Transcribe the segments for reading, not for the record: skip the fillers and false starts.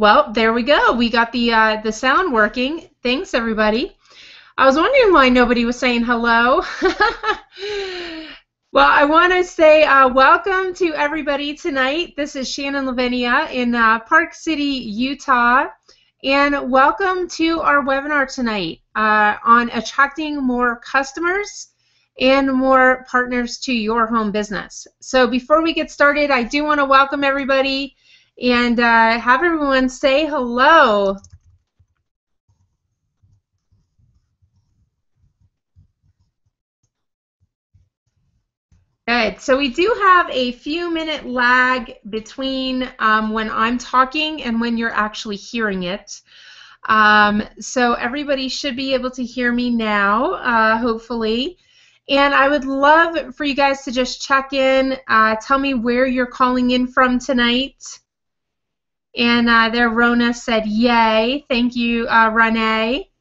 Well, there we go. We got the sound working. Thanks, everybody. I was wondering why nobody was saying hello. Well, I want to say welcome to everybody tonight. This is Shannon Lavinia in Park City, Utah, and welcome to our webinar tonight on attracting more customers and more partners to your home business. So before we get started, I do want to welcome everybody and have everyone say hello. Good. So we do have a few-minute lag between when I'm talking and when you're actually hearing it. So everybody should be able to hear me now, hopefully. And I would love for you guys to just check in, tell me where you're calling in from tonight. And there Rona said, yay. Thank you, Renee.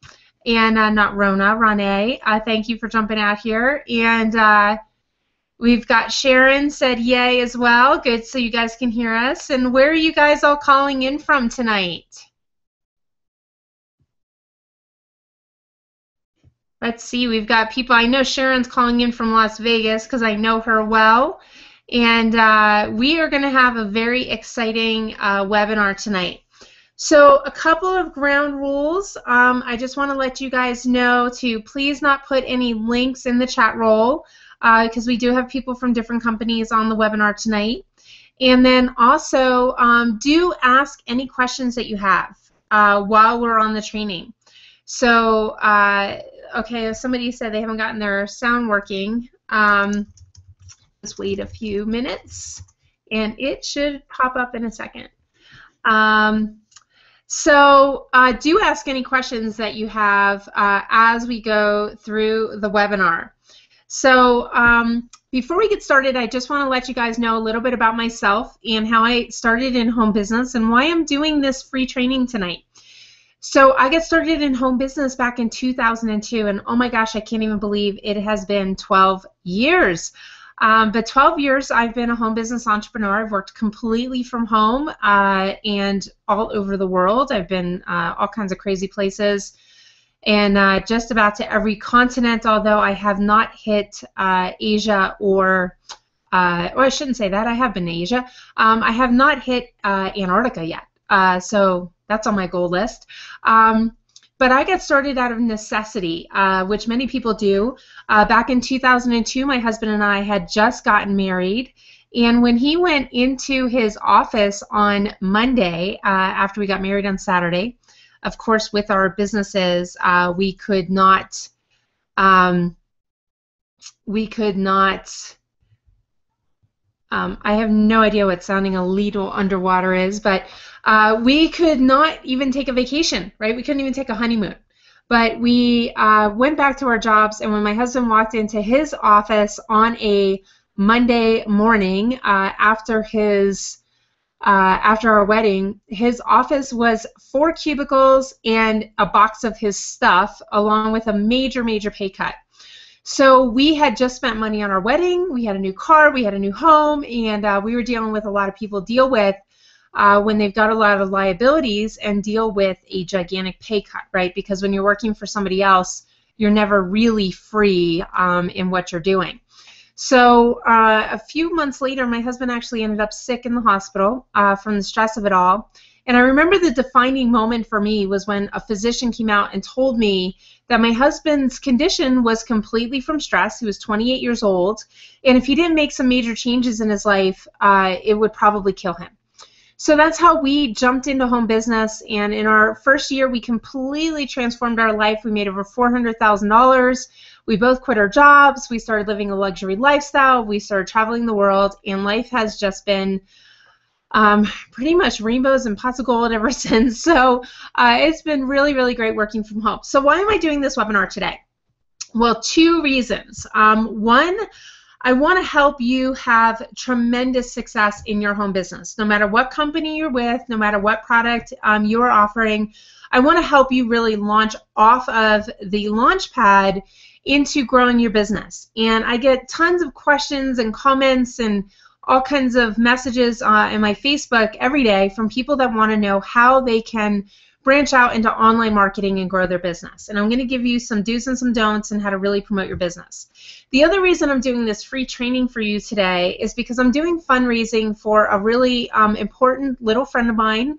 And not Rona, Renee. Thank you for jumping out here. And we've got Sharon said yay as well. Good, so you guys can hear us. And where are you guys all calling in from tonight? Let's see, we've got people. I know Sharon's calling in from Las Vegas because I know her well. And we are going to have a very exciting webinar tonight. So a couple of ground rules. I just want to let you guys know to please not put any links in the chat roll because we do have people from different companies on the webinar tonight. And then also do ask any questions that you have while we're on the training. So, okay, somebody said they haven't gotten their sound working. Just wait a few minutes, and it should pop up in a second. So do ask any questions that you have as we go through the webinar. So before we get started, I just want to let you guys know a little bit about myself and how I started in home business and why I'm doing this free training tonight. So I got started in home business back in 2002, and oh my gosh, I can't even believe it has been 12 years. But 12 years I've been a home business entrepreneur. I've worked completely from home and all over the world. I've been all kinds of crazy places and just about to every continent, although I have not hit Asia or I shouldn't say that. I have been to Asia. I have not hit Antarctica yet. So that's on my goal list. But I got started out of necessity, which many people do. Back in 2002, my husband and I had just gotten married. And when he went into his office on Monday, after we got married on Saturday, of course, with our businesses, we could not I have no idea what sounding a little underwater is, but we could not even take a vacation, right? We couldn't even take a honeymoon. But we went back to our jobs, and when my husband walked into his office on a Monday morning after our wedding, his office was 4 cubicles and a box of his stuff, along with a major, major pay cut. So we had just spent money on our wedding, we had a new car, we had a new home, and we were dealing with a lot of people deal with when they've got a lot of liabilities and deal with a gigantic pay cut, right? Because when you're working for somebody else, you're never really free in what you're doing. So a few months later, my husband actually ended up sick in the hospital from the stress of it all. And I remember the defining moment for me was when a physician came out and told me that my husband's condition was completely from stress. He was 28 years old, and if he didn't make some major changes in his life, it would probably kill him. So that's how we jumped into home business, and in our first year, we completely transformed our life. We made over $400,000. We both quit our jobs. We started living a luxury lifestyle. We started traveling the world, and life has just been pretty much rainbows and pots of gold ever since. So it's been really, really great working from home. So why am I doing this webinar today? Well, 2 reasons. One, I want to help you have tremendous success in your home business. No matter what company you're with, no matter what product you're offering, I want to help you really launch off of the launch pad into growing your business. And I get tons of questions and comments and all kinds of messages in my Facebook every day from people that want to know how they can branch out into online marketing and grow their business. And I'm going to give you some do's and some don'ts and how to really promote your business. The other reason I'm doing this free training for you today is because I'm doing fundraising for a really important little friend of mine.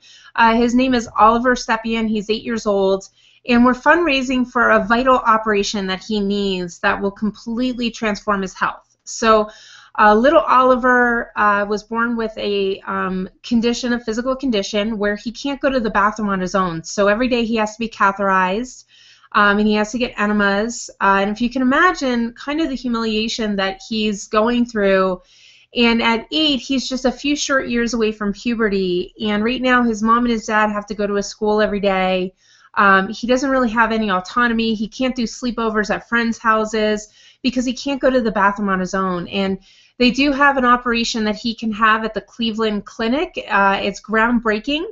His name is Oliver Stepien. He's 8 years old. And we're fundraising for a vital operation that he needs that will completely transform his health. So little Oliver was born with a condition, a physical condition, where he can't go to the bathroom on his own. So every day he has to be catheterized, and he has to get enemas. And if you can imagine kind of the humiliation that he's going through, and at 8, he's just a few short years away from puberty. And right now his mom and his dad have to go to his school every day. He doesn't really have any autonomy. He can't do sleepovers at friends' houses because he can't go to the bathroom on his own. And they do have an operation that he can have at the Cleveland Clinic. It's groundbreaking,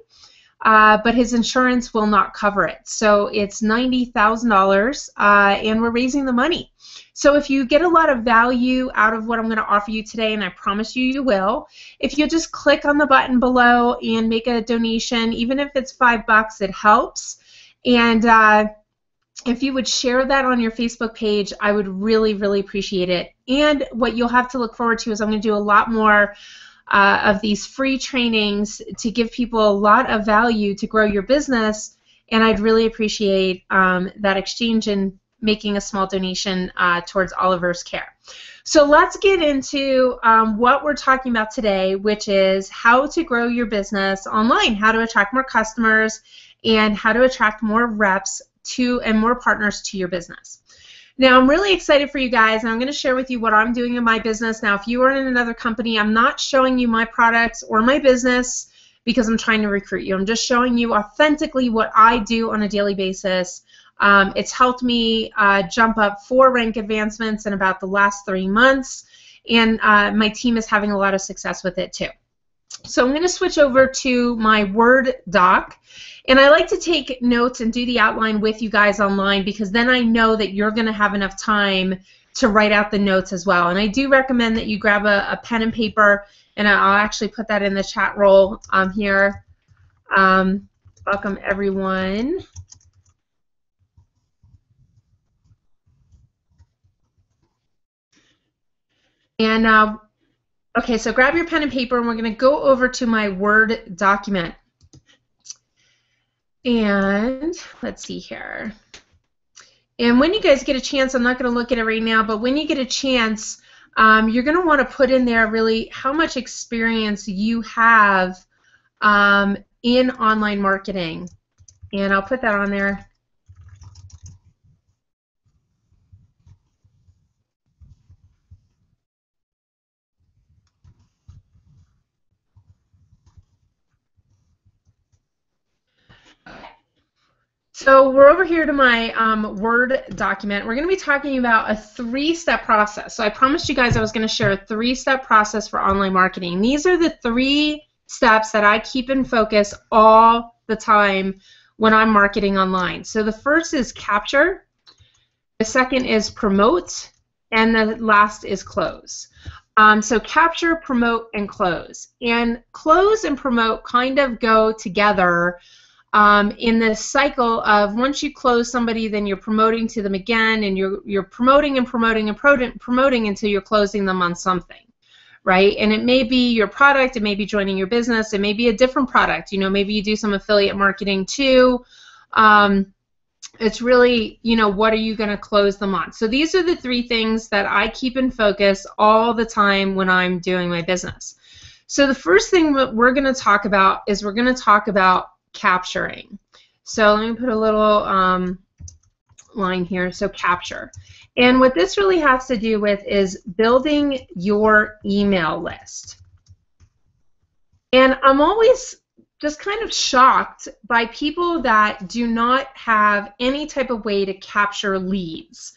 but his insurance will not cover it. So it's $90,000, and we're raising the money. So if you get a lot of value out of what I'm going to offer you today, and I promise you you will, if you just click on the button below and make a donation, even if it's $5, it helps. And if you would share that on your Facebook page, I would really, really appreciate it. And what you'll have to look forward to is I'm going to do a lot more of these free trainings to give people a lot of value to grow your business, and I'd really appreciate that exchange and making a small donation towards Oliver's care. So let's get into what we're talking about today, which is how to grow your business online, how to attract more customers, and how to attract more reps and more partners to your business. Now, I'm really excited for you guys, and I'm going to share with you what I'm doing in my business. Now, if you are in another company, I'm not showing you my products or my business because I'm trying to recruit you. I'm just showing you authentically what I do on a daily basis. It's helped me jump up 4 rank advancements in about the last 3 months, and my team is having a lot of success with it too. So I'm going to switch over to my Word doc. And I like to take notes and do the outline with you guys online because then I know that you're going to have enough time to write out the notes as well. And I do recommend that you grab a pen and paper, and I'll actually put that in the chat roll here. Welcome, everyone. And okay, so grab your pen and paper, and we're going to go over to my Word document. And let's see here. And when you guys get a chance, I'm not going to look at it right now, but when you get a chance, you're going to want to put in there really how much experience you have in online marketing. And I'll put that on there. So we're over here to my Word document. We're going to be talking about a 3-step process. So I promised you guys I was going to share a 3-step process for online marketing. These are the 3 steps that I keep in focus all the time when I'm marketing online. So the first is capture, the second is promote, and the last is close. So capture, promote, and close. And close and promote kind of go together in this cycle of once you close somebody, then you're promoting to them again, and you're promoting and promoting and promoting until you're closing them on something, right? And it may be your product, it may be joining your business, it may be a different product. You know, maybe you do some affiliate marketing too. It's really, you know, what are you going to close them on? So these are the 3 things that I keep in focus all the time when I'm doing my business. So the first thing that we're going to talk about is we're going to talk about capturing. So let me put a little line here. So capture. And what this really has to do with is building your email list. And I'm always just kind of shocked by people that do not have any type of way to capture leads.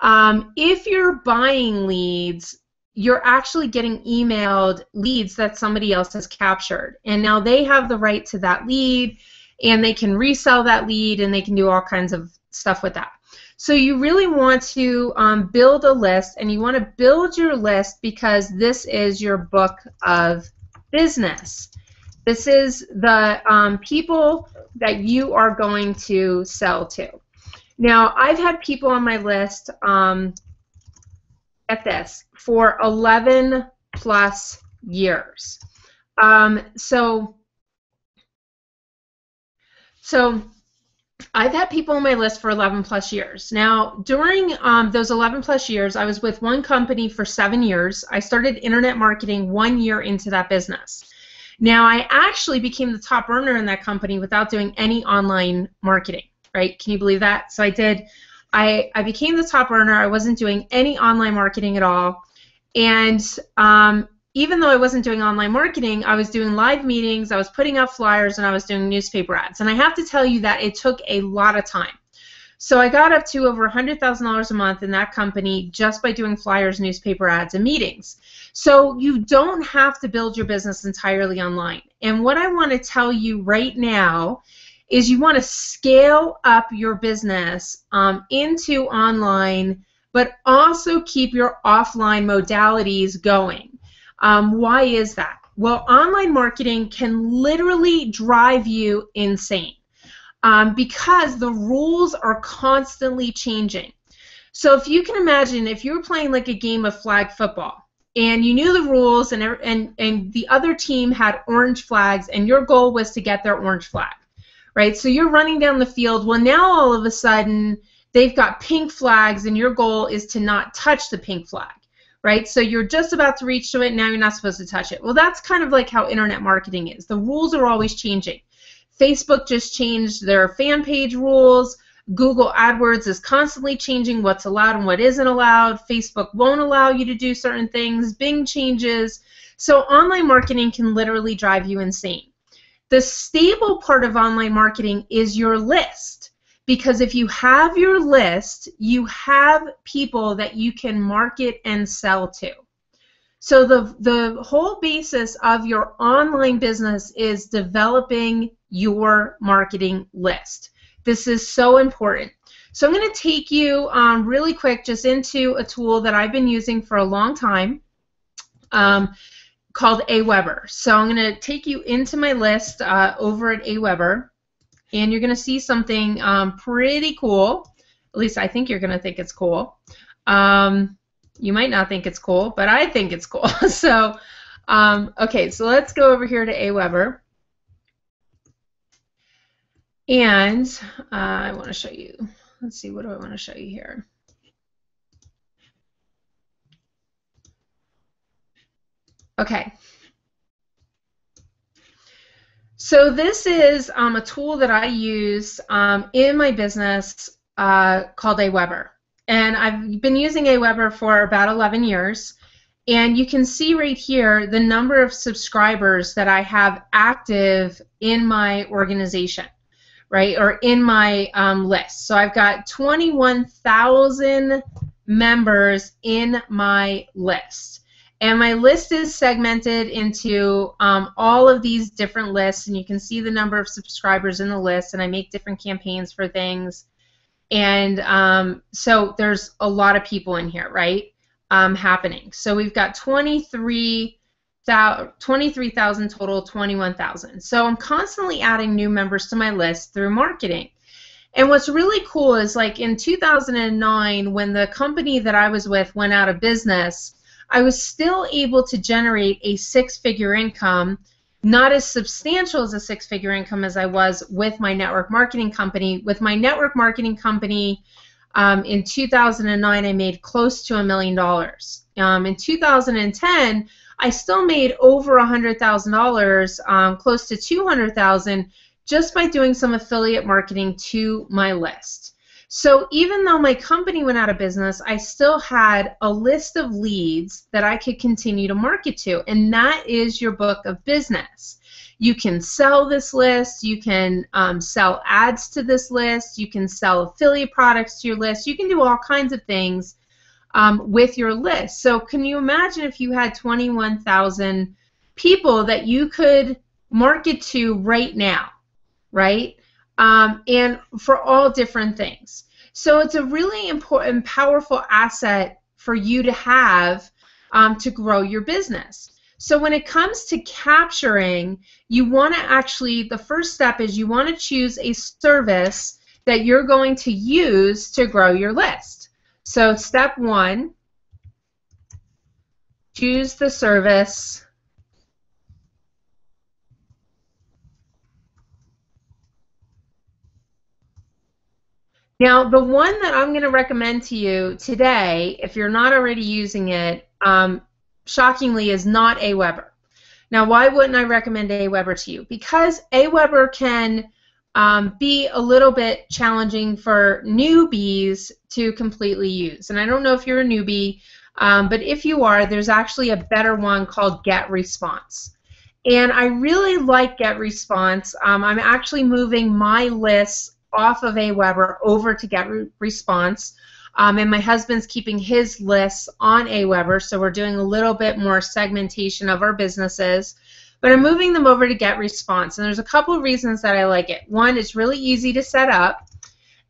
If you're buying leads, you're actually getting emailed leads that somebody else has captured. And now they have the right to that lead, and they can resell that lead, and they can do all kinds of stuff with that. So you really want to build a list, and you want to build your list because this is your book of business. This is the people that you are going to sell to. Now, I've had people on my list, at this, for 11 plus years. So I've had people on my list for 11 plus years. Now, during those 11 plus years, I was with one company for 7 years. I started internet marketing 1 year into that business. Now, I actually became the top earner in that company without doing any online marketing, right? Can you believe that? So I became the top earner. I wasn't doing any online marketing at all. And even though I wasn't doing online marketing, I was doing live meetings, I was putting out flyers, and I was doing newspaper ads. And I have to tell you that it took a lot of time. So I got up to over $100,000 a month in that company just by doing flyers, newspaper ads, and meetings. So you don't have to build your business entirely online. And what I want to tell you right now is you want to scale up your business into online, but also keep your offline modalities going. Why is that? Well, online marketing can literally drive you insane because the rules are constantly changing. So if you can imagine, if you were playing like a game of flag football and you knew the rules and the other team had orange flags and your goal was to get their orange flag, right? So you're running down the field. Well, now all of a sudden they've got pink flags and your goal is to not touch the pink flag. Right? So you're just about to reach to it, now you're not supposed to touch it. Well, that's kind of like how internet marketing is. The rules are always changing. Facebook just changed their fan page rules. Google AdWords is constantly changing what's allowed and what isn't allowed. Facebook won't allow you to do certain things. Bing changes. So online marketing can literally drive you insane. The stable part of online marketing is your list. Because if you have your list, you have people that you can market and sell to. So the whole basis of your online business is developing your marketing list. This is so important. So I'm going to take you really quick just into a tool that I've been using for a long time called Aweber. So I'm going to take you into my list over at Aweber. And you're going to see something pretty cool. At least I think you're going to think it's cool. You might not think it's cool, but I think it's cool. So, okay, so let's go over here to Aweber. And I want to show you. Let's see, what do I want to show you here? Okay. So this is a tool that I use in my business called Aweber. And I've been using Aweber for about 11 years. And you can see right here the number of subscribers that I have active in my organization, right, or in my list. So I've got 21,000 members in my list. And my list is segmented into all of these different lists, and you can see the number of subscribers in the list, and I make different campaigns for things. And so there's a lot of people in here, right, happening. So we've got 23,000 total, 21,000. So I'm constantly adding new members to my list through marketing. And what's really cool is, like, in 2009, when the company that I was with went out of business, I was still able to generate a six-figure income, not as substantial as a six-figure income as I was with my network marketing company. With my network marketing company, in 2009, I made close to $1 million. In 2010, I still made over $100,000, close to $200,000, just by doing some affiliate marketing to my list. So even though my company went out of business, I still had a list of leads that I could continue to market to, and that is your book of business. You can sell this list, you can sell ads to this list, you can sell affiliate products to your list, you can do all kinds of things with your list. So can you imagine if you had 21,000 people that you could market to right now, right? And for all different things. So it's a really important, powerful asset for you to have to grow your business. So when it comes to capturing, you want to actually, the first step is you want to choose a service that you're going to use to grow your list. So step one, choose the service Now, the one that I'm going to recommend to you today, if you're not already using it, shockingly, is not Aweber. Now, why wouldn't I recommend Aweber to you? Because Aweber can be a little bit challenging for newbies to completely use. And I don't know if you're a newbie, but if you are, there's actually a better one called GetResponse. And I really like GetResponse. I'm actually moving my lists off of Aweber over to GetResponse, and my husband's keeping his lists on Aweber, so we're doing a little bit more segmentation of our businesses, but I'm moving them over to GetResponse, and there's a couple of reasons that I like it. One, it's really easy to set up,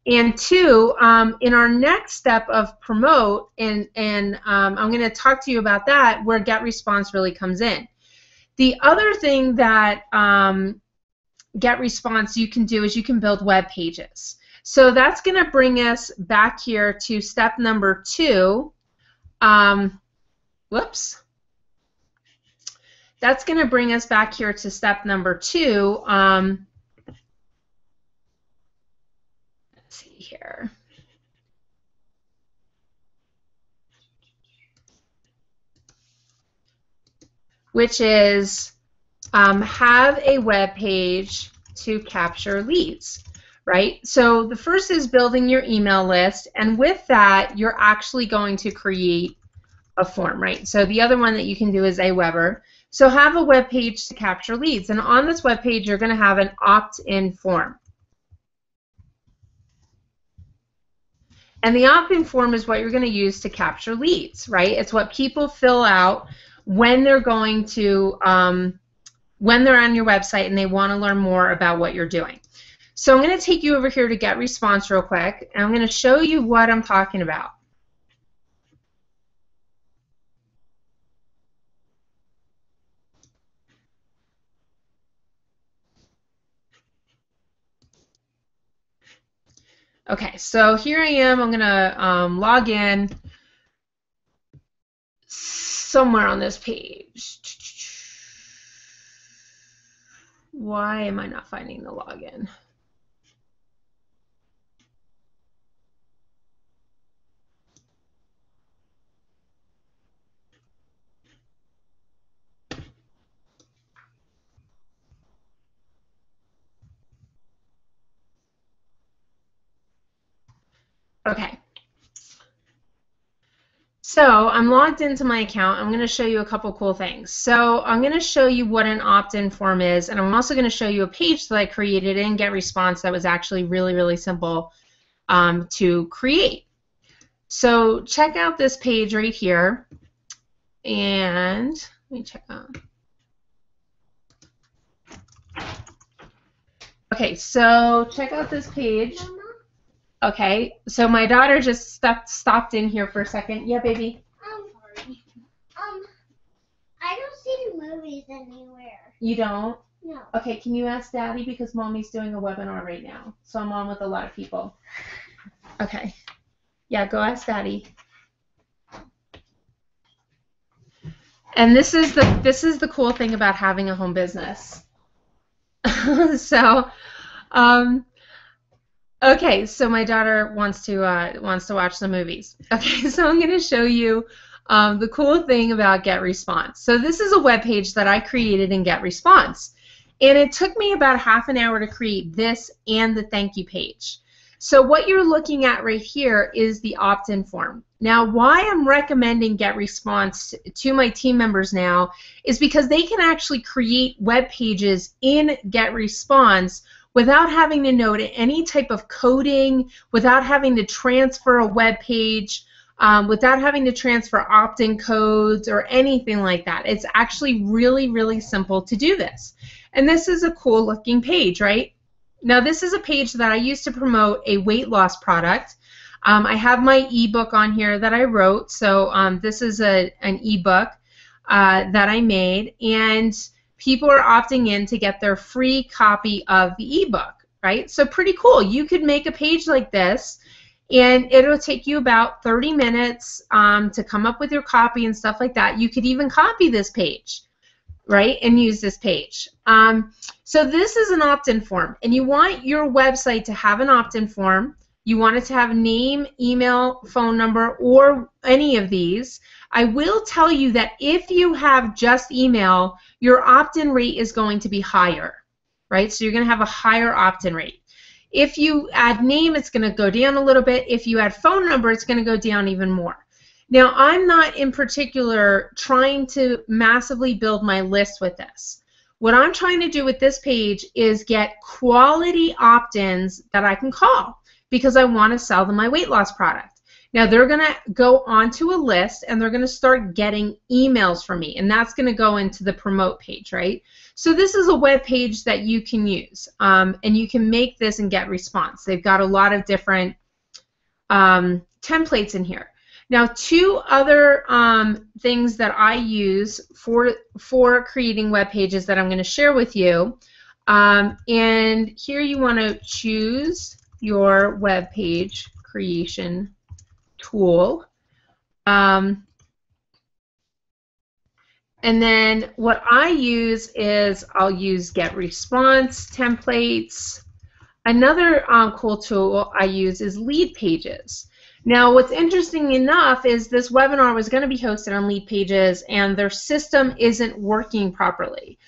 and two, in our next step of promote, and I'm going to talk to you about that, where GetResponse really comes in. The other thing that GetResponse you can do is you can build web pages. So that's going to bring us back here to step number 2. Whoops. That's going to bring us back here to step number 2. Let's see here. Which is have a web page to capture leads, right? So the first is building your email list, and with that, you're actually going to create a form, right? So the other one that you can do is Aweber. So have a web page to capture leads, and on this web page, you're going to have an opt-in form. And the opt-in form is what you're going to use to capture leads, right? It's what people fill out when they're going to when they're on your website and they want to learn more about what you're doing. So I'm going to take you over here to GetResponse real quick, and I'm going to show you what I'm talking about. Okay, so here I am. I'm going to log in somewhere on this page. Why am I not finding the login? Okay. So I'm logged into my account. I'm going to show you a couple cool things. So I'm going to show you what an opt-in form is, and I'm also going to show you a page that I created in GetResponse that was actually really, really simple to create. So check out this page right here, and let me check out. Okay, so check out this page. Okay, so my daughter just stopped in here for a second. Yeah, baby? Sorry. I don't see the movies anywhere. You don't? No. Okay, can you ask Daddy, because Mommy's doing a webinar right now, so I'm on with a lot of people. Okay. Yeah, go ask Daddy. And this is the cool thing about having a home business. So, okay, so my daughter wants to watch the movies. Okay, so I'm going to show you the cool thing about GetResponse. So this is a web page that I created in GetResponse, and it took me about half an hour to create this and the thank you page. So what you're looking at right here is the opt-in form. Now, why I'm recommending GetResponse to my team members now is because they can actually create web pages in GetResponse without having to know any type of coding, without having to transfer a web page, without having to transfer opt-in codes or anything like that. It's actually really, really simple to do this. And this is a cool looking page, right? Now this is a page that I use to promote a weight loss product. I have my ebook on here that I wrote. So this is an ebook that I made, and people are opting in to get their free copy of the ebook, right? So pretty cool. You could make a page like this, and it'll take you about 30 minutes to come up with your copy and stuff like that. You could even copy this page, right, and use this page. So this is an opt-in form, and you want your website to have an opt-in form. You want it to have name, email, phone number, or any of these. I will tell you that if you have just email, your opt-in rate is going to be higher, right? So you're going to have a higher opt-in rate. If you add name, it's going to go down a little bit. If you add phone number, it's going to go down even more. Now, I'm not in particular trying to massively build my list with this. What I'm trying to do with this page is get quality opt-ins that I can call, because I want to sell them my weight loss product. Now they're going to go onto a list and they're going to start getting emails from me, and that's going to go into the promote page, right? So this is a web page that you can use, and you can make this and get response. They've got a lot of different templates in here. Now, two other things that I use for creating web pages that I'm going to share with you, and here you want to choose your web page creation tool. And then what I use is I'll use get response templates. Another cool tool I use is Lead Pages. Now what's interesting enough is this webinar was going to be hosted on Lead Pages, and their system isn't working properly,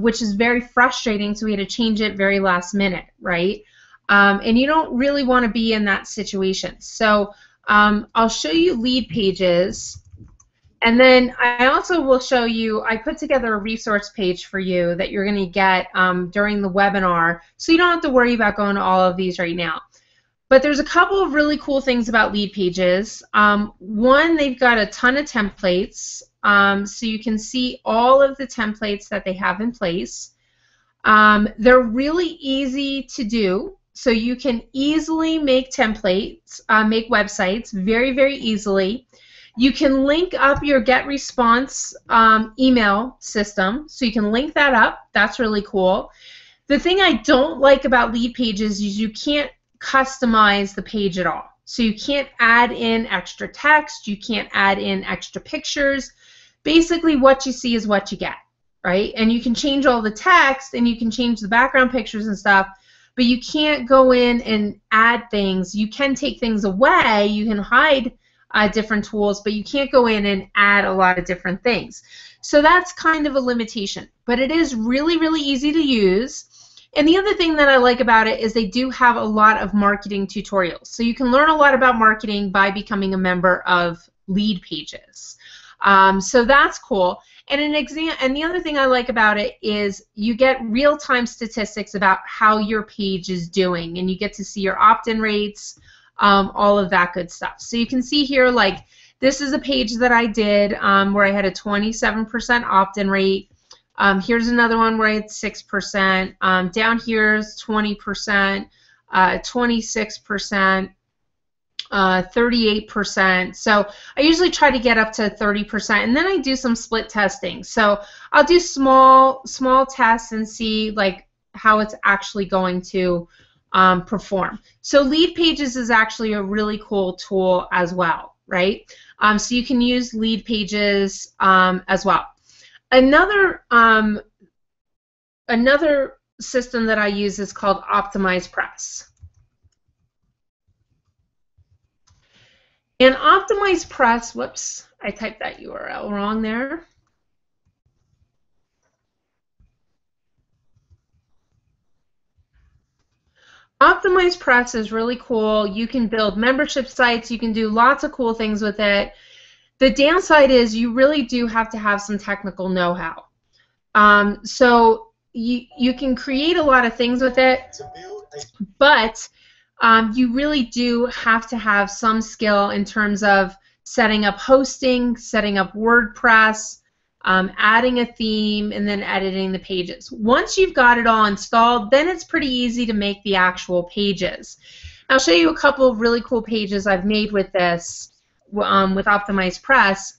which is very frustrating, so we had to change it very last minute, right? And you don't really want to be in that situation. So I'll show you Lead Pages, and then I also will show you, I put together a resource page for you that you're going to get during the webinar, so you don't have to worry about going to all of these right now. But there's a couple of really cool things about Lead Pages. One, they've got a ton of templates, so you can see all of the templates that they have in place. They're really easy to do. So you can easily make templates, make websites very, very easily. You can link up your GetResponse email system, so you can link that up. That's really cool. The thing I don't like about Lead Pages is you can't customize the page at all. So you can't add in extra text, you can't add in extra pictures. Basically what you see is what you get, right? And you can change all the text and you can change the background pictures and stuff, but you can't go in and add things. You can take things away, you can hide different tools, but you can't go in and add a lot of different things. So that's kind of a limitation, but it is really, really easy to use. And the other thing that I like about it is they do have a lot of marketing tutorials. So you can learn a lot about marketing by becoming a member of Lead Pages. So that's cool. And the other thing I like about it is you get real-time statistics about how your page is doing, and you get to see your opt-in rates, all of that good stuff. So you can see here, like, this is a page that I did where I had a 27% opt-in rate. Here's another one where I had 6%. Down here is 20%, 26%, 38%. So I usually try to get up to 30%, and then I do some split testing. So I'll do small tests and see like how it's actually going to perform. So Lead Pages is actually a really cool tool as well, right? So you can use Lead Pages as well. Another system that I use is called OptimizePress. And OptimizePress, whoops, I typed that URL wrong there. OptimizePress is really cool. You can build membership sites. You can do lots of cool things with it. The downside is you really do have to have some technical know-how. So you can create a lot of things with it, but you really do have to have some skill in terms of setting up hosting, setting up WordPress, adding a theme, and then editing the pages. Once you've got it all installed, then it's pretty easy to make the actual pages. I'll show you a couple of really cool pages I've made with this, with OptimizePress,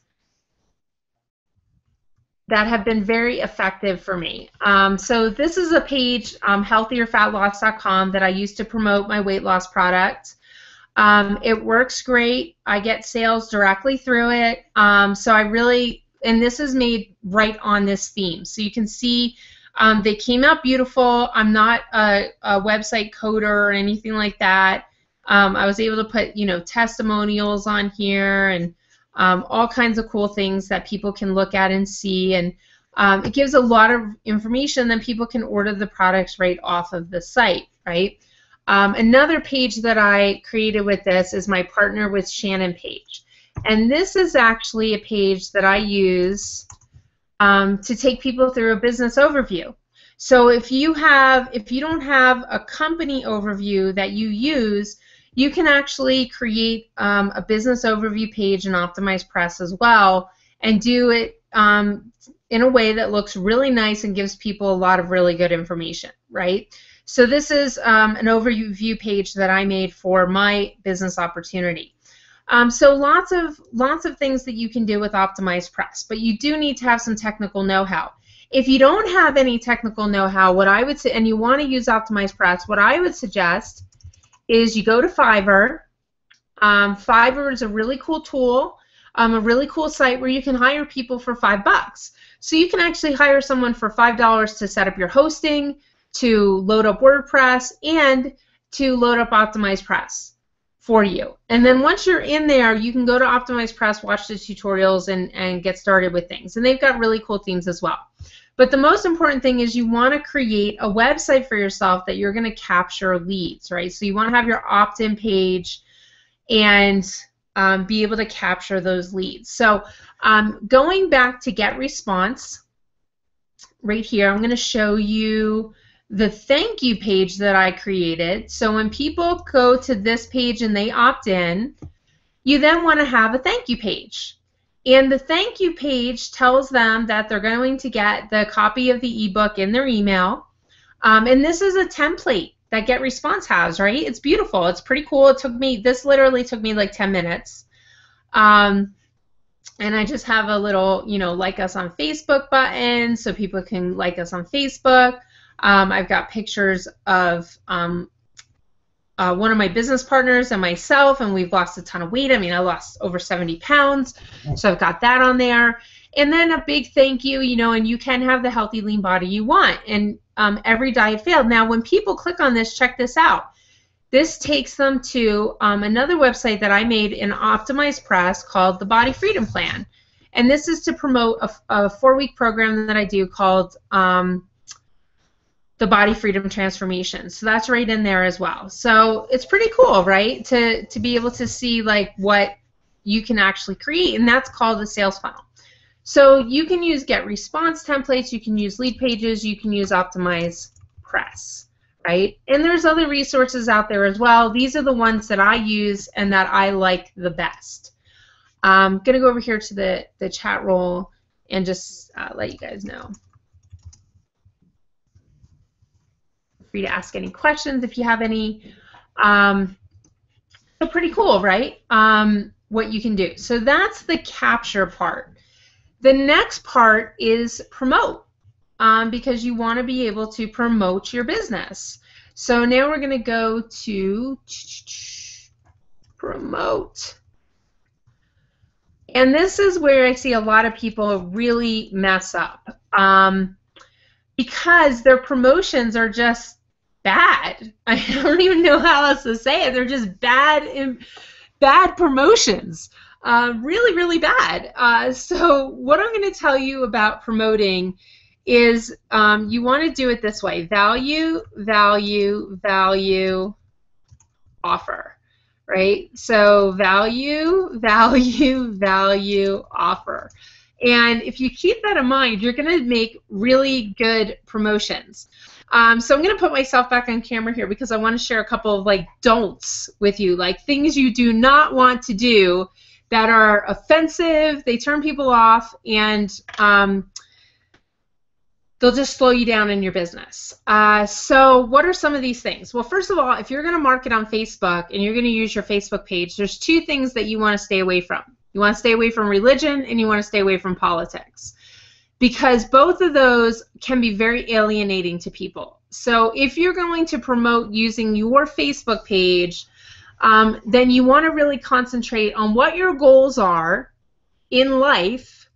that have been very effective for me. So this is a page, healthierfatloss.com, that I use to promote my weight loss product. It works great. I get sales directly through it. So I really, and this is made right on this theme. So you can see they came out beautiful. I'm not a website coder or anything like that. I was able to put, you know, testimonials on here and all kinds of cool things that people can look at and see. And it gives a lot of information that people can order the products right off of the site, right? Another page that I created with this is my Partner with Shannon page. And this is actually a page that I use to take people through a business overview. So if you don't have a company overview that you use, you can actually create a business overview page in OptimizePress as well, and do it in a way that looks really nice and gives people a lot of really good information, right? So this is an overview page that I made for my business opportunity. So lots of things that you can do with OptimizePress, but you do need to have some technical know-how. If you don't have any technical know-how, what I would say, and you want to use OptimizePress, what I would suggest is you go to Fiverr. Fiverr is a really cool tool, a really cool site where you can hire people for $5. So you can actually hire someone for $5 to set up your hosting, to load up WordPress, and to load up OptimizePress for you. And then once you're in there, you can go to OptimizePress, watch the tutorials, and get started with things. And they've got really cool themes as well. But the most important thing is you want to create a website for yourself that you're going to capture leads, right? So you want to have your opt-in page and be able to capture those leads. So going back to GetResponse, right here, I'm going to show you the thank you page that I created. So when people go to this page and they opt in, you then want to have a thank you page. And the thank you page tells them that they're going to get the copy of the ebook in their email. And this is a template that GetResponse has, right? It's beautiful. It's pretty cool. This literally took me like 10 minutes. And I just have a little, you know, like us on Facebook button so people can like us on Facebook. I've got pictures of one of my business partners and myself, and we've lost a ton of weight. I mean, I lost over 70 pounds, so I've got that on there. And then a big thank you, you know, and you can have the healthy, lean body you want. And every diet failed. Now, when people click on this, check this out. This takes them to another website that I made in OptimizePress called the Body Freedom Plan. And this is to promote a 4-week program that I do called the Body Freedom Transformation. So that's right in there as well. So it's pretty cool, right, to be able to see like what you can actually create, and that's called a sales funnel. So you can use GetResponse templates, you can use lead pages, you can use OptimizePress, right? And there's other resources out there as well. These are the ones that I use and that I like the best. I'm going to go over here to the chat roll and just let you guys know. Free to ask any questions if you have any. So pretty cool, right? What you can do. So that's the capture part. The next part is promote, because you want to be able to promote your business. So now we're going to go to promote. And this is where I see a lot of people really mess up, because their promotions are just bad. I don't even know how else to say it. They're just bad promotions. Really, really bad. So what I'm going to tell you about promoting is you want to do it this way: value, value, value, offer. Right? So value, value, value, offer. And if you keep that in mind, you're going to make really good promotions. So I'm going to put myself back on camera here because I want to share a couple of like don'ts with you, like things you do not want to do that are offensive, they turn people off, and they'll just slow you down in your business. So what are some of these things? Well, first of all, if you're going to market on Facebook and you're going to use your Facebook page, there's two things that you want to stay away from. You want to stay away from religion and you want to stay away from politics, because both of those can be very alienating to people. So if you're going to promote using your Facebook page, then you want to really concentrate on what your goals are in life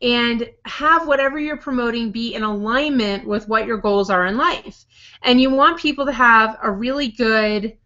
and have whatever you're promoting be in alignment with what your goals are in life. And you want people to have a really good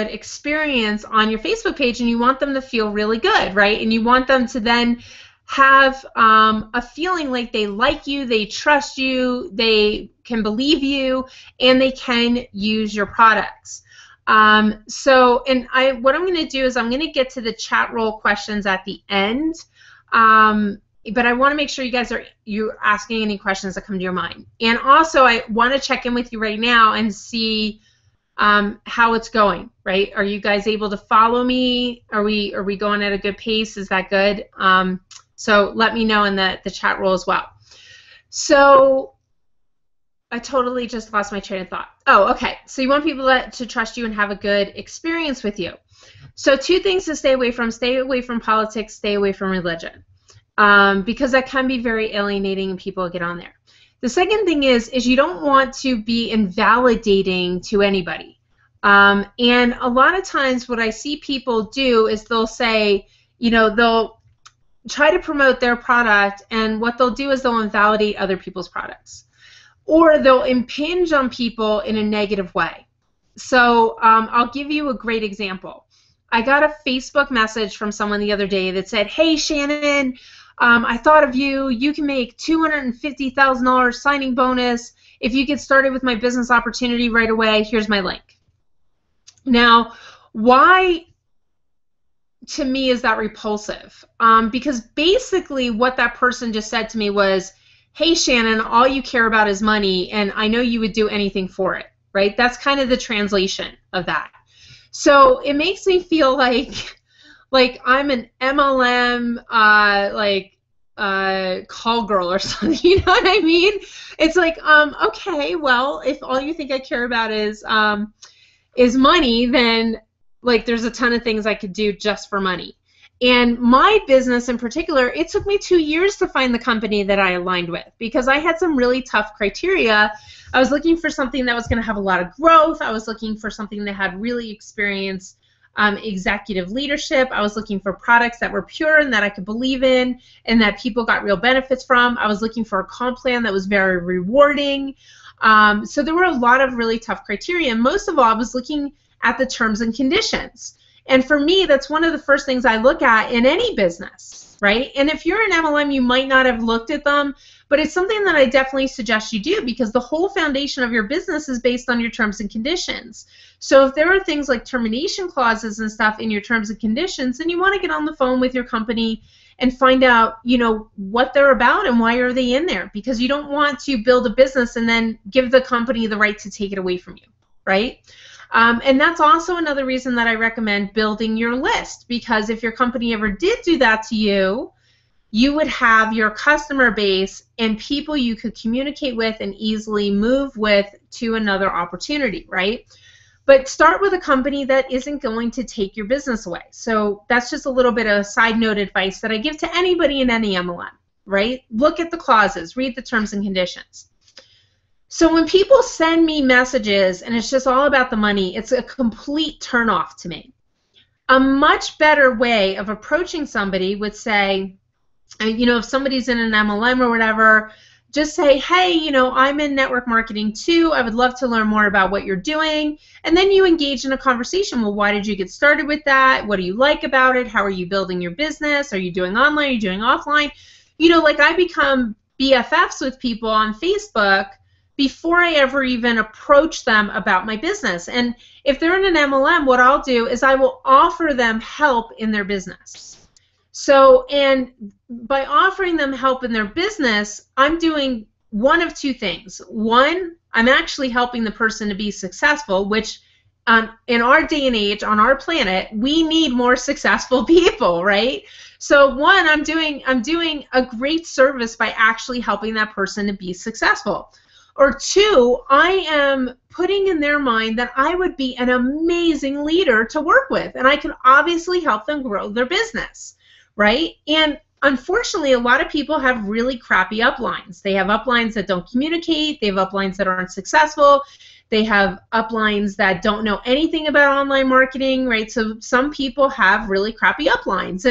experience on your Facebook page, and you want them to feel really good, right? And you want them to then have a feeling like they like you, they trust you, they can believe you, and they can use your products. What I'm going to do is I'm going to get to the chat roll questions at the end, but I want to make sure you're asking any questions that come to your mind. And also, I want to check in with you right now and see how it's going, right? Are you guys able to follow me? Are we going at a good pace? Is that good? So let me know in the chat roll as well. So I totally just lost my train of thought. Oh, okay. So you want people to trust you and have a good experience with you. So two things to stay away from politics, stay away from religion, because that can be very alienating and people get on there. The second thing is you don't want to be invalidating to anybody. And a lot of times what I see people do is they'll say, they'll try to promote their product, and what they'll do is they'll invalidate other people's products, or they'll impinge on people in a negative way. So I'll give you a great example. I got a Facebook message from someone the other day that said, "Hey, Shannon, I thought of you. You can make $250,000 signing bonus if you get started with my business opportunity right away. Here's my link." Now, why to me is that repulsive? Because basically what that person just said to me was, "Hey, Shannon, all you care about is money, and I know you would do anything for it," right? That's kind of the translation of that. So it makes me feel like I'm an MLM, call girl or something. You know what I mean? It's like, okay, well, if all you think I care about is money, then there's a ton of things I could do just for money. And my business in particular, it took me 2 years to find the company that I aligned with, because I had some really tough criteria. I was looking for something that was going to have a lot of growth. I was looking for something that had really experienced executive leadership. I was looking for products that were pure and that I could believe in and that people got real benefits from. I was looking for a comp plan that was very rewarding. So there were a lot of really tough criteria. And most of all, I was looking at the terms and conditions. And for me, that's one of the first things I look at in any business, right? And if you're an MLM, you might not have looked at them, but it's something that I definitely suggest you do, because the whole foundation of your business is based on your terms and conditions. So if there are things like termination clauses and stuff in your terms and conditions, then you want to get on the phone with your company and find out, what they're about and why are they in there, because you don't want to build a business and then give the company the right to take it away from you, right? And that's also another reason that I recommend building your list, because if your company ever did do that to you, you would have your customer base and people you could communicate with and easily move with to another opportunity, right? But start with a company that isn't going to take your business away. So that's just a little bit of side note advice that I give to anybody in any MLM, right? Look at the clauses, read the terms and conditions. So when people send me messages and it's just all about the money, it's a complete turnoff to me. A much better way of approaching somebody would say, if somebody's in an MLM or whatever, just say, "Hey, I'm in network marketing too. I would love to learn more about what you're doing." And then you engage in a conversation. Well, why did you get started with that? What do you like about it? How are you building your business? Are you doing online? Are you doing offline? I become BFFs with people on Facebook before I ever even approach them about my business. And if they're in an MLM, what I'll do is I will offer them help in their business. So, and by offering them help in their business, I'm doing one of two things. One, I'm actually helping the person to be successful, which in our day and age, on our planet, we need more successful people, right? So one, I'm doing a great service by actually helping that person to be successful. Or two, I am putting in their mind that I would be an amazing leader to work with, and I can obviously help them grow their business, right? And unfortunately, a lot of people have really crappy uplines. They have uplines that don't communicate. They have uplines that aren't successful. They have uplines that don't know anything about online marketing, right? So some people have really crappy uplines,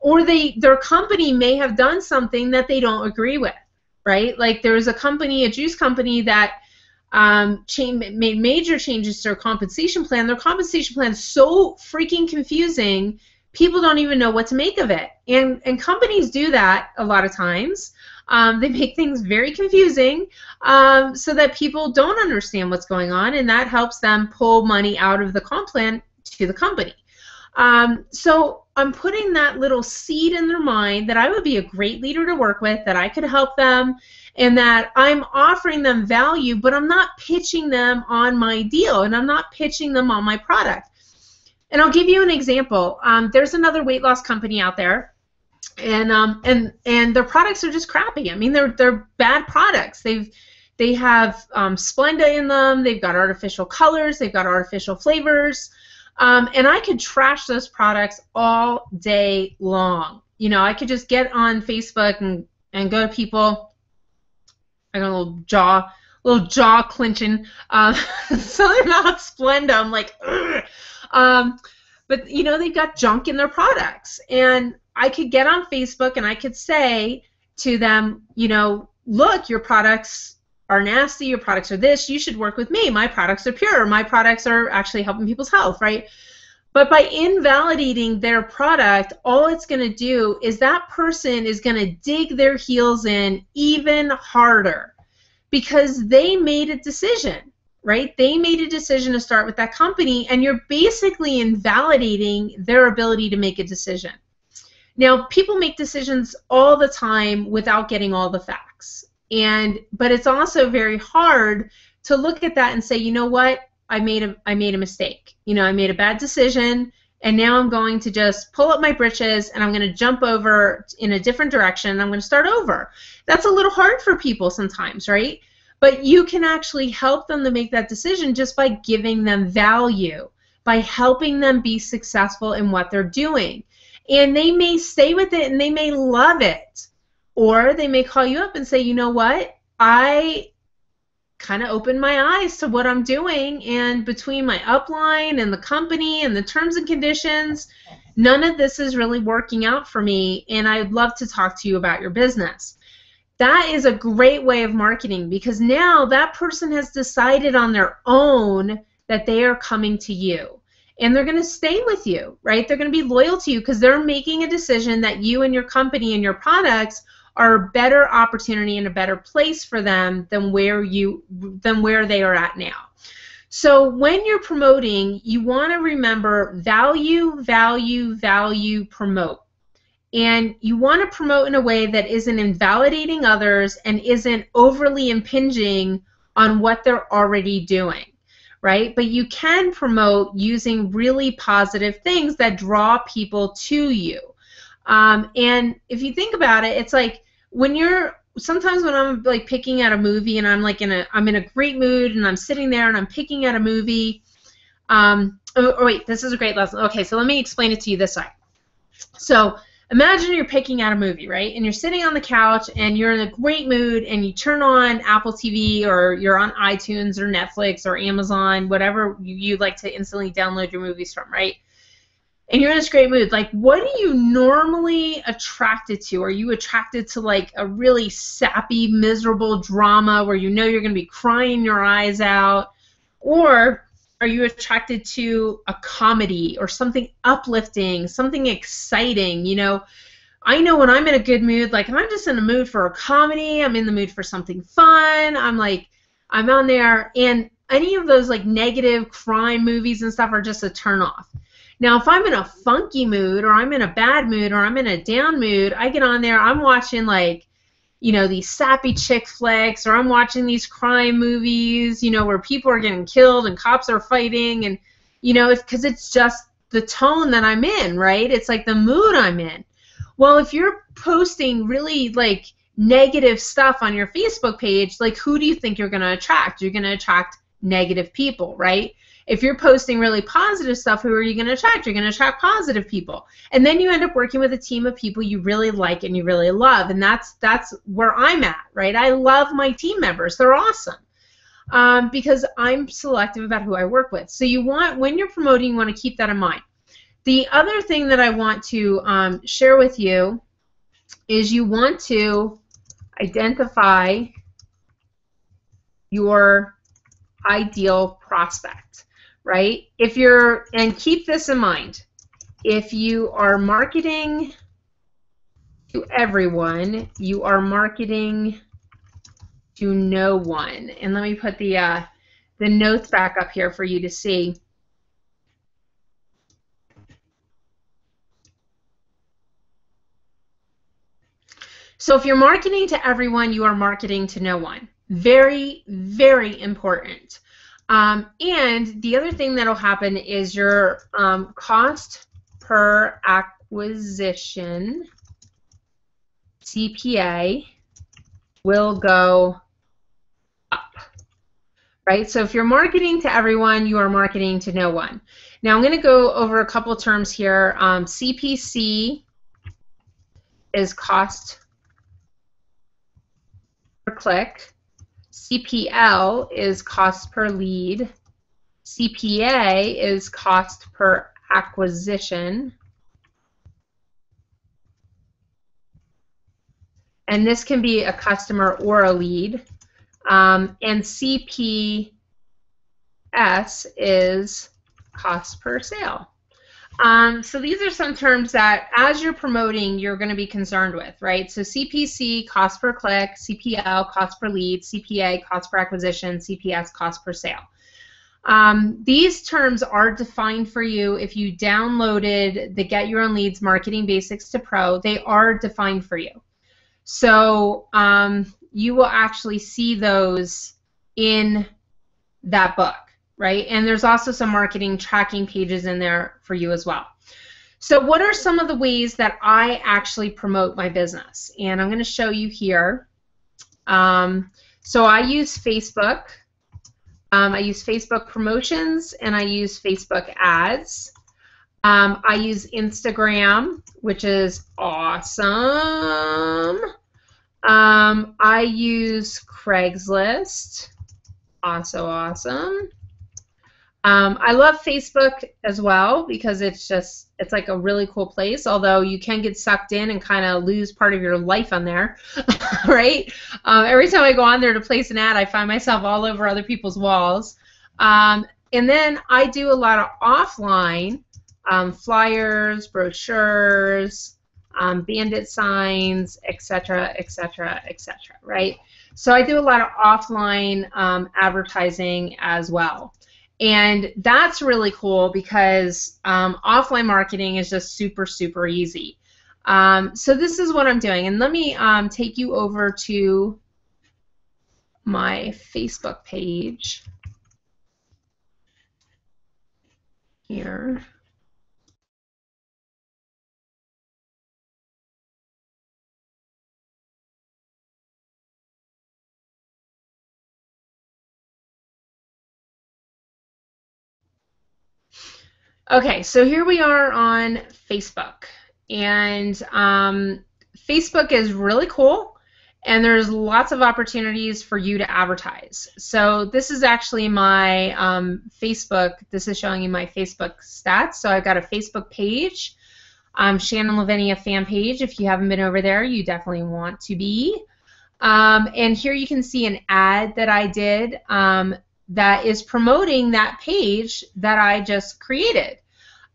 or their company may have done something that they don't agree with, right? Like there was a company, a juice company, that made major changes to their compensation plan. Their compensation plan is so freaking confusing, people don't even know what to make of it. And companies do that a lot of times. They make things very confusing so that people don't understand what's going on, and that helps them pull money out of the comp plan to the company. So I'm putting that little seed in their mind that I would be a great leader to work with, that I could help them, and that I'm offering them value, but I'm not pitching them on my deal, and I'm not pitching them on my product. And I'll give you an example. There's another weight loss company out there, and their products are just crappy. I mean, they're bad products. They have Splenda in them. They've got artificial colors. They've got artificial flavors. And I could trash those products all day long. You know, I could just get on Facebook and go to people. I got a little jaw clenching. So they're not Splenda. I'm like, ugh. But you know, they've got junk in their products, and I could get on Facebook and I could say to them, you know, look, your products are nasty, your products are this, you should work with me, my products are pure, my products are actually helping people's health, right? But by invalidating their product, all it's going to do is that person is going to dig their heels in even harder, because they made a decision, right? They made a decision to start with that company, and you're basically invalidating their ability to make a decision. Now, people make decisions all the time without getting all the facts. But it's also very hard to look at that and say, you know what, I made a mistake. You know, I made a bad decision, and now I'm going to just pull up my britches and I'm going to jump over in a different direction, and I'm going to start over. That's a little hard for people sometimes, right? But you can actually help them to make that decision just by giving them value, by helping them be successful in what they're doing. And they may stay with it and they may love it. Or they may call you up and say, you know what, I kind of opened my eyes to what I'm doing, and between my upline and the company and the terms and conditions, none of this is really working out for me, and I'd love to talk to you about your business. That is a great way of marketing, because now that person has decided on their own that they are coming to you. And they're going to stay with you, right? They're going to be loyal to you because they're making a decision that you and your company and your products are a better opportunity and a better place for them than where they are at now. So when you're promoting, you want to remember value, value, value, promote. And you want to promote in a way that isn't invalidating others and isn't overly impinging on what they're already doing, right? But you can promote using really positive things that draw people to you. And if you think about it, it's like sometimes when I'm like picking out a movie and I'm in a great mood and I'm sitting there and I'm picking out a movie. Wait, this is a great lesson. Okay, so let me explain it to you this way. So imagine you're picking out a movie, right? And you're sitting on the couch and you're in a great mood and you turn on Apple TV or you're on iTunes or Netflix or Amazon, whatever you like to instantly download your movies from, right? And you're in this great mood. Like, what are you normally attracted to? Are you attracted to like a really sappy, miserable drama where you know you're going to be crying your eyes out? Or are you attracted to a comedy or something uplifting, something exciting? You know, I know when I'm in a good mood, like if I'm just in a mood for a comedy, I'm in the mood for something fun, I'm on there, and any of those like negative crime movies and stuff are just a turnoff. Now, if I'm in a funky mood or I'm in a bad mood or I'm in a down mood, I get on there, I'm watching like, you know, these sappy chick flicks, or I'm watching these crime movies, you know, where people are getting killed and cops are fighting, and, you know, it's because it's just the tone that I'm in, right? It's like the mood I'm in. Well, if you're posting really, like, negative stuff on your Facebook page, like, who do you think you're going to attract? You're going to attract negative people, right? If you're posting really positive stuff, who are you going to attract? You're going to attract positive people. And then you end up working with a team of people you really like and you really love. And that's where I'm at, right? I love my team members. They're awesome. Because I'm selective about who I work with. So you want, when you're promoting, you want to keep that in mind. The other thing that I want to share with you is you want to identify your ideal prospect, right? If you're, and keep this in mind, if you are marketing to everyone, you are marketing to no one. And let me put the notes back up here for you to see. So if you're marketing to everyone, you are marketing to no one. Very, very important. And the other thing that'll happen is your cost per acquisition, CPA, will go up, right? So if you're marketing to everyone, you are marketing to no one. Now I'm going to go over a couple terms here. CPC is cost per click. CPL is cost per lead. CPA is cost per acquisition. And this can be a customer or a lead. And CPS is cost per sale. So these are some terms that, as you're promoting, you're going to be concerned with, right? So CPC, cost per click, CPL, cost per lead, CPA, cost per acquisition, CPS, cost per sale. These terms are defined for you if you downloaded the Get Your Own Leads Marketing Basics to Pro. They are defined for you. So you will actually see those in that book, right? And there's also some marketing tracking pages in there for you as well. So what are some of the ways that I actually promote my business? And I'm going to show you here. So I use Facebook. I use Facebook promotions, and I use Facebook ads. I use Instagram, which is awesome. I use Craigslist, also awesome. I love Facebook as well because it's like a really cool place, although you can get sucked in and kind of lose part of your life on there, right? Every time I go on there to place an ad, I find myself all over other people's walls. And then I do a lot of offline flyers, brochures, bandit signs, etc., etc., etc., right? So I do a lot of offline advertising as well. And that's really cool because offline marketing is just super, super easy. So this is what I'm doing. And let me take you over to my Facebook page here. Okay, so here we are on Facebook, and Facebook is really cool, and there's lots of opportunities for you to advertise. So this is actually my Facebook. This is showing you my Facebook stats. So I've got a Facebook page, Shannon Lavinia fan page. If you haven't been over there, you definitely want to be. And here you can see an ad that I did that is promoting that page that I just created.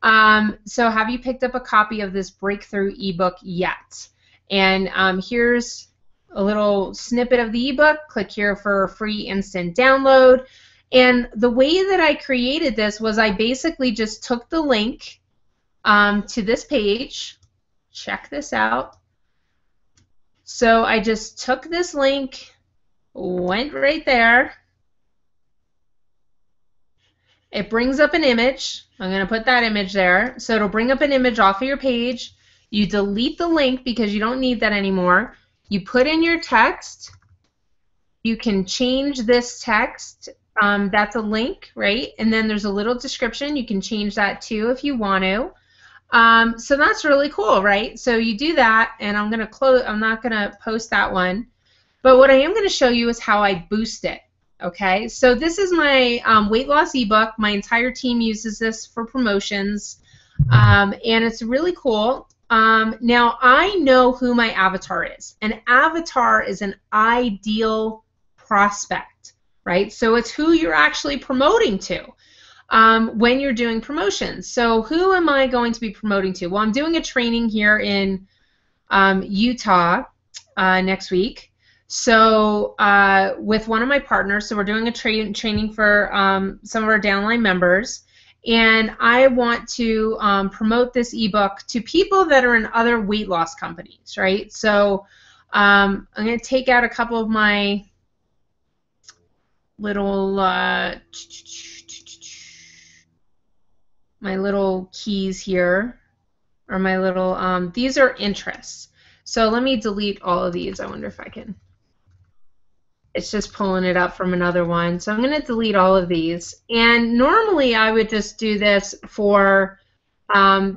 So have you picked up a copy of this breakthrough ebook yet? And here's a little snippet of the ebook. Click here for a free instant download. And the way that I created this was I basically just took the link to this page. Check this out. So I just took this link, went right there. It brings up an image. I'm going to put that image there. So it'll bring up an image off of your page. You delete the link because you don't need that anymore. You put in your text. You can change this text. That's a link, right? And then there's a little description. You can change that too if you want to. So that's really cool, right? So you do that, and I'm going to close. I'm not going to post that one. But what I am going to show you is how I boost it. Okay, so this is my weight loss ebook. My entire team uses this for promotions, and it's really cool. Now, I know who my avatar is. An avatar is an ideal prospect, right? So it's who you're actually promoting to when you're doing promotions. So who am I going to be promoting to? Well, I'm doing a training here in Utah next week. So with one of my partners, so we're doing a training for some of our downline members, and I want to promote this ebook to people that are in other weight loss companies, right? So I'm going to take out a couple of my little keys here, or my little these are interests. So let me delete all of these. I wonder if I can. It's just pulling it up from another one. So I'm going to delete all of these. And normally I would just do this for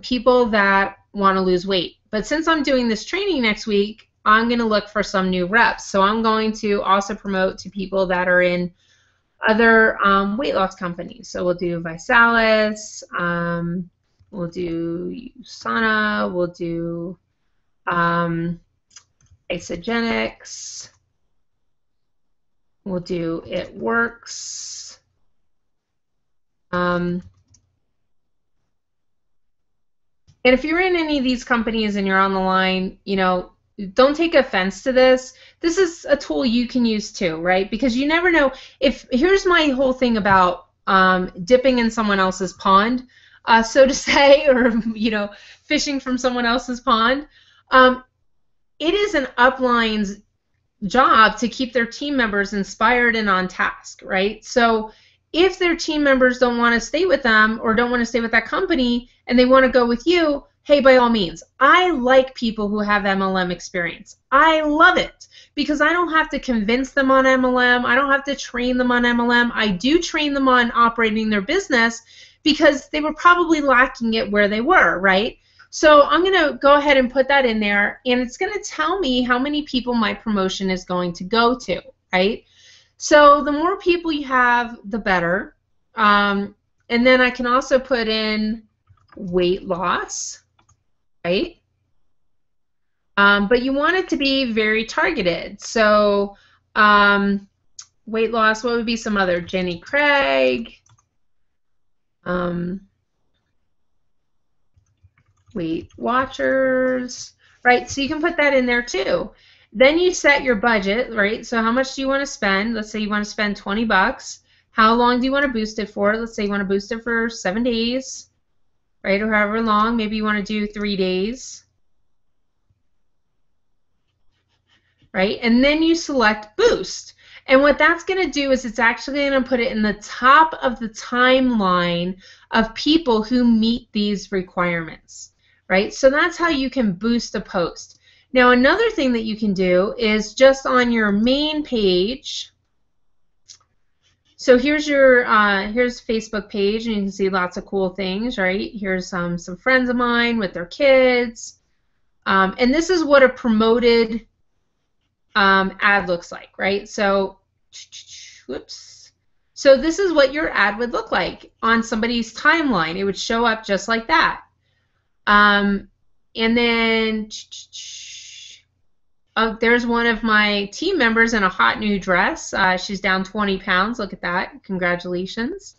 people that want to lose weight. But since I'm doing this training next week, I'm going to look for some new reps. So I'm going to also promote to people that are in other weight loss companies. So we'll do Visalis, we'll do USANA, we'll do Isagenix. We'll do It Works. And if you're in any of these companies and you're on the line, you know, don't take offense to this. This is a tool you can use too, right? Because you never know if, here's my whole thing about dipping in someone else's pond, so to say, or, you know, fishing from someone else's pond. It is an upline's job to keep their team members inspired and on task, right? So if their team members don't want to stay with them or don't want to stay with that company and they want to go with you, hey, by all means. I like people who have MLM experience. I love it because I don't have to convince them on MLM. I don't have to train them on MLM. I do train them on operating their business because they were probably lacking it where they were, right? So I'm going to go ahead and put that in there, and it's going to tell me how many people my promotion is going to go to, right? So the more people you have, the better. And then I can also put in weight loss, right? But you want it to be very targeted. So weight loss, what would be some other? Jenny Craig. Weight Watchers, right? So you can put that in there too. Then you set your budget, right? So how much do you want to spend? Let's say you want to spend 20 bucks. How long do you want to boost it for? Let's say you want to boost it for 7 days, right? Or however long. Maybe you want to do 3 days, right? And then you select boost. And what that's going to do is it's actually going to put it in the top of the timeline of people who meet these requirements. Right? So that's how you can boost a post. Now another thing that you can do is just on your main page. So here's your here's Facebook page, and you can see lots of cool things, right? Here's some friends of mine with their kids, and this is what a promoted ad looks like, right? So, whoops. So this is what your ad would look like on somebody's timeline. It would show up just like that. And then there's one of my team members in a hot new dress. She's down 20 pounds. Look at that. Congratulations.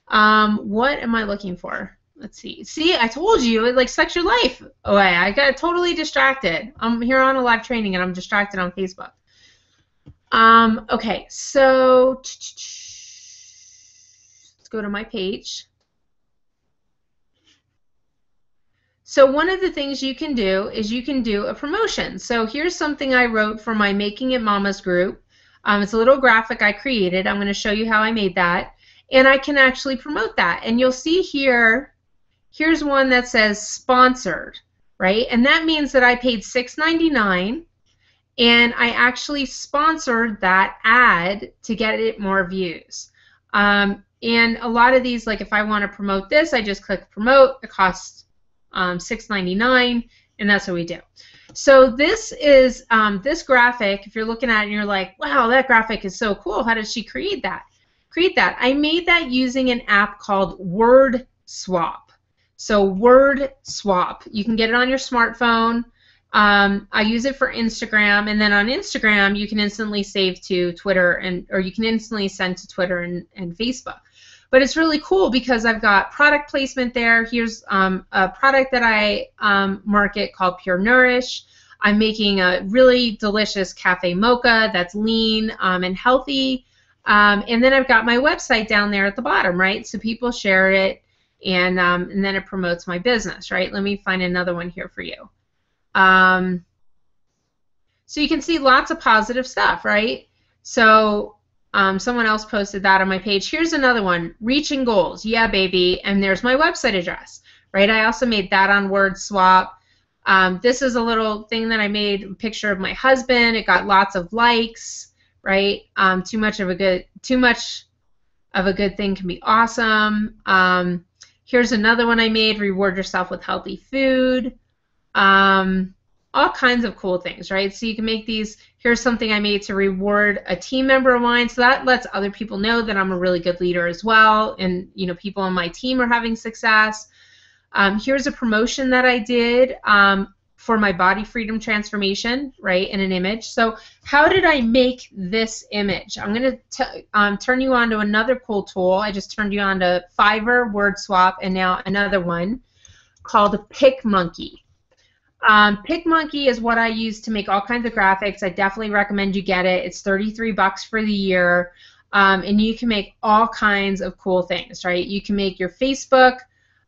What am I looking for? Let's see. See, I told you, it like sucks your life away. I got totally distracted. I'm here on a live training and I'm distracted on Facebook. Okay, so let's go to my page. So one of the things you can do is you can do a promotion. So here's something I wrote for my Making It Mamas group. It's a little graphic I created. I'm going to show you how I made that. And I can actually promote that. And you'll see here, here's one that says sponsored, right? And that means that I paid $6.99 and I actually sponsored that ad to get it more views. And a lot of these, like if I want to promote this, I just click promote. It costs $6.99, and that's what we do. So this is this graphic. If you're looking at it and you're like, wow, that graphic is so cool. How did she create that? I made that using an app called WordSwap. So WordSwap. You can get it on your smartphone. I use it for Instagram, and then on Instagram you can instantly save to Twitter, or you can instantly send to Twitter and Facebook. But it's really cool because I've got product placement there. Here's a product that I market called Pure Nourish. I'm making a really delicious cafe mocha that's lean and healthy. And then I've got my website down there at the bottom, right? So people share it, and then it promotes my business, right? Let me find another one here for you. So you can see lots of positive stuff, right? So someone else posted that on my page. Here's another one, reaching goals. Yeah, baby. And there's my website address, right? I also made that on WordSwap. This is a little thing that I made, a picture of my husband. It got lots of likes, right? Too much of a good thing can be awesome. Here's another one I made, reward yourself with healthy food. All kinds of cool things, right? So you can make these. Here's something I made to reward a team member of mine, so that lets other people know that I'm a really good leader as well, and people on my team are having success. Here's a promotion that I did for my body freedom transformation, right, in an image. So how did I make this image? I'm going to turn you on to another cool tool. I just turned you on to Fiverr, WordSwap, and now another one called PicMonkey. PicMonkey is what I use to make all kinds of graphics. I definitely recommend you get it. It's $33 for the year, and you can make all kinds of cool things, right? You can make your Facebook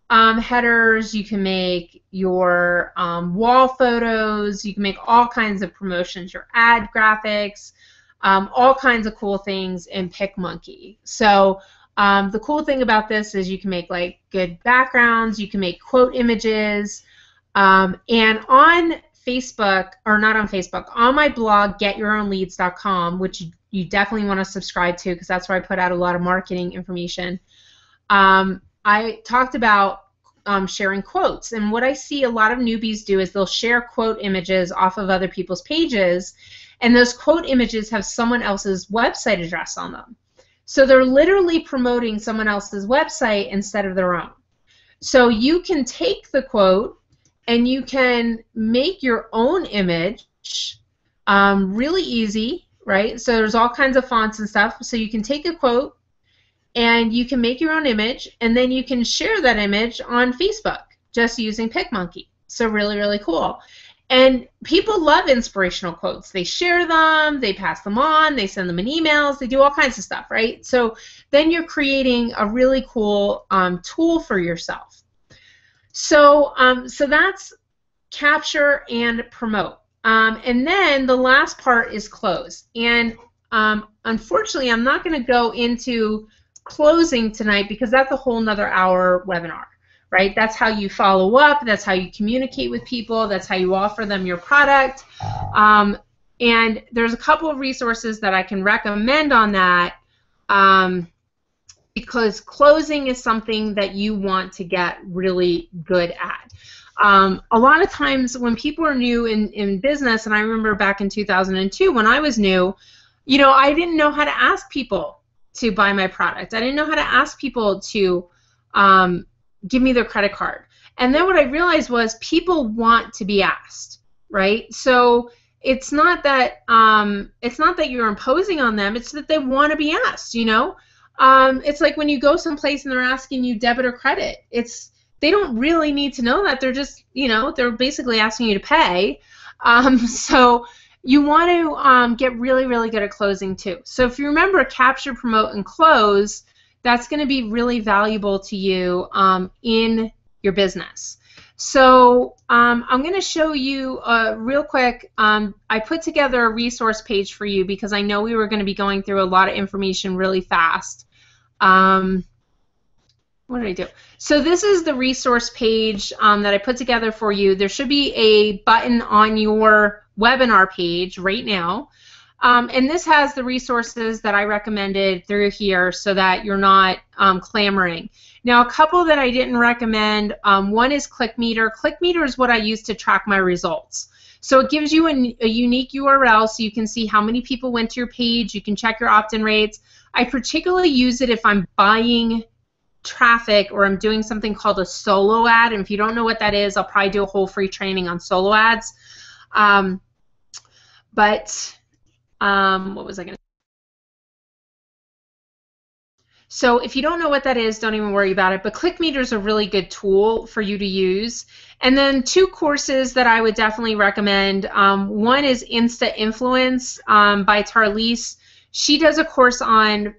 headers, you can make your wall photos, you can make all kinds of promotions, your ad graphics, all kinds of cool things in PicMonkey. So the cool thing about this is you can make like good backgrounds, you can make quote images. And on Facebook, or not on Facebook, on my blog, getyourownleads.com, which you definitely want to subscribe to because that's where I put out a lot of marketing information, I talked about sharing quotes. And what I see a lot of newbies do is they'll share quote images off of other people's pages, and those quote images have someone else's website address on them. So they're literally promoting someone else's website instead of their own. So you can take the quote and you can make your own image really easy, right? So there's all kinds of fonts and stuff. So you can take a quote and you can make your own image, and then you can share that image on Facebook just using PicMonkey. So really, really cool. And people love inspirational quotes. They share them, they pass them on, they send them in emails, they do all kinds of stuff, right? So then you're creating a really cool tool for yourself. So that's capture and promote. And then the last part is close. And unfortunately, I'm not going to go into closing tonight because that's a whole nother hour webinar, right? That's how you follow up. That's how you communicate with people. That's how you offer them your product. And there's a couple of resources that I can recommend on that. Because closing is something that you want to get really good at. A lot of times when people are new in business, and I remember back in 2002 when I was new, I didn't know how to ask people to buy my product. I didn't know how to ask people to give me their credit card. And then what I realized was people want to be asked, right? So it's not that you're imposing on them, it's that they want to be asked, It's like when you go someplace and they're asking you debit or credit. They don't really need to know that. They're just, they're basically asking you to pay. So you want to get really, really good at closing too. So if you remember capture, promote, and close, that's going to be really valuable to you in your business. So I'm going to show you real quick. I put together a resource page for you because I know we were going to be going through a lot of information really fast. What did I do? So this is the resource page that I put together for you. There should be a button on your webinar page right now. And this has the resources that I recommended through here so that you're not clamoring. Now, a couple that I didn't recommend, one is ClickMeter. ClickMeter is what I use to track my results. So it gives you a unique URL so you can see how many people went to your page. You can check your opt-in rates. I particularly use it if I'm buying traffic or I'm doing something called a solo ad. And if you don't know what that is, I'll probably do a whole free training on solo ads. What was I going to say? So if you don't know what that is, don't even worry about it. But ClickMeter is a really good tool for you to use. And then two courses that I would definitely recommend. One is Insta Influence by Tarlise. She does a course on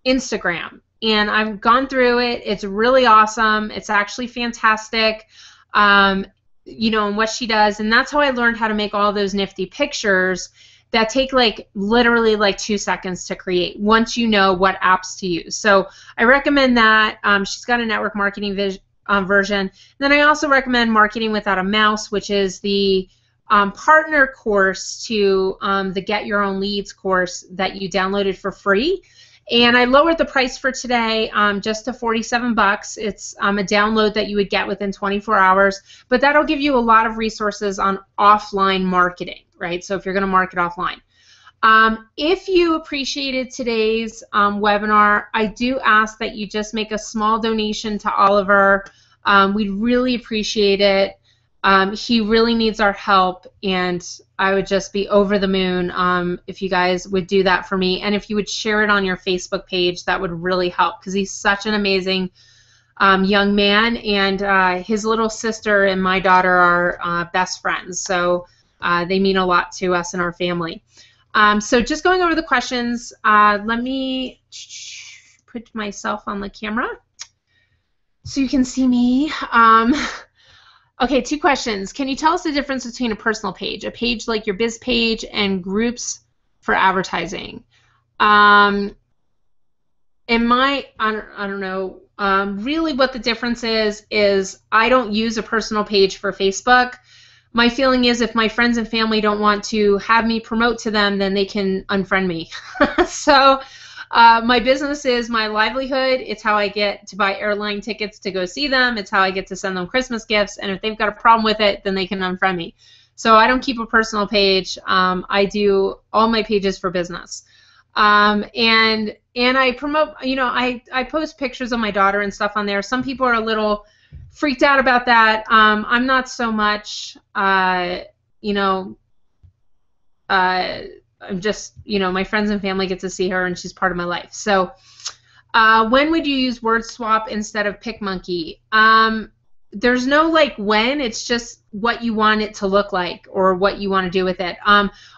Instagram. And I've gone through it. It's really awesome. It's actually fantastic. You know, and what she does. And that's how I learned how to make all those nifty pictures that take like literally like 2 seconds to create once you know what apps to use. So I recommend that. She's got a network marketing version. And then I also recommend Marketing Without a Mouse, which is the partner course to the Get Your Own Leads course that you downloaded for free. And I lowered the price for today just to $47. It's a download that you would get within 24 hours, but that'll give you a lot of resources on offline marketing, right? So if you're going to market offline. If you appreciated today's webinar, I do ask that you just make a small donation to Oliver. We'd really appreciate it. He really needs our help, and I would just be over the moon if you guys would do that for me. And if you would share it on your Facebook page, that would really help because he's such an amazing young man, and his little sister and my daughter are best friends. So they mean a lot to us and our family. So just going over the questions, let me put myself on the camera so you can see me. Okay, two questions. Can you tell us the difference between a personal page, a page like your biz page, and groups for advertising? I don't know. Really what the difference is I don't use a personal page for Facebook. My feeling is if my friends and family don't want to have me promote to them, then they can unfriend me. So my business is my livelihood. It's how I get to buy airline tickets to go see them. It's how I get to send them Christmas gifts. And if they've got a problem with it, then they can unfriend me. So I don't keep a personal page. I do all my pages for business. And I promote, you know, I post pictures of my daughter and stuff on there. Some people are a little freaked out about that. I'm not so much, you know, I'm just, you know, my friends and family get to see her, and she's part of my life. So when would you use WordSwap instead of PicMonkey? There's no, like, when. It's just what you want it to look like or what you want to do with it.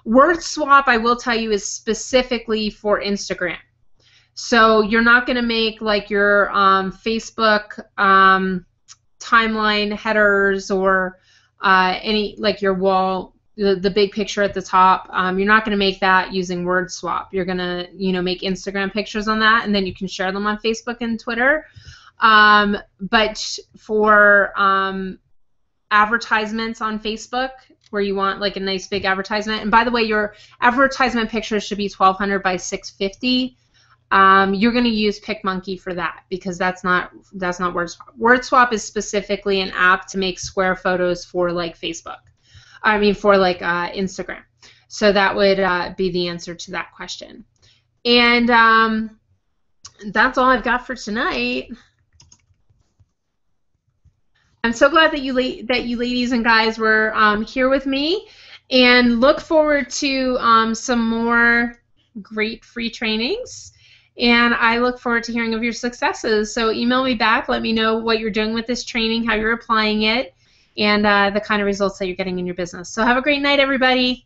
WordSwap, I will tell you, is specifically for Instagram. So you're not going to make, like, your Facebook timeline headers or any, like, your wall, the big picture at the top. You're not going to make that using WordSwap. You're going to, you know, make Instagram pictures on that, and then you can share them on Facebook and Twitter. But for advertisements on Facebook, where you want like a nice big advertisement, and by the way, your advertisement pictures should be 1200 by 650. You're going to use PicMonkey for that because that's not WordSwap. WordSwap is specifically an app to make square photos for like Facebook. I mean, for like Instagram. So that would be the answer to that question. And that's all I've got for tonight. I'm so glad that you ladies and guys were here with me, and look forward to some more great free trainings. And I look forward to hearing of your successes. So email me back. Let me know what you're doing with this training, how you're applying it, and the kind of results that you're getting in your business. So have a great night, everybody.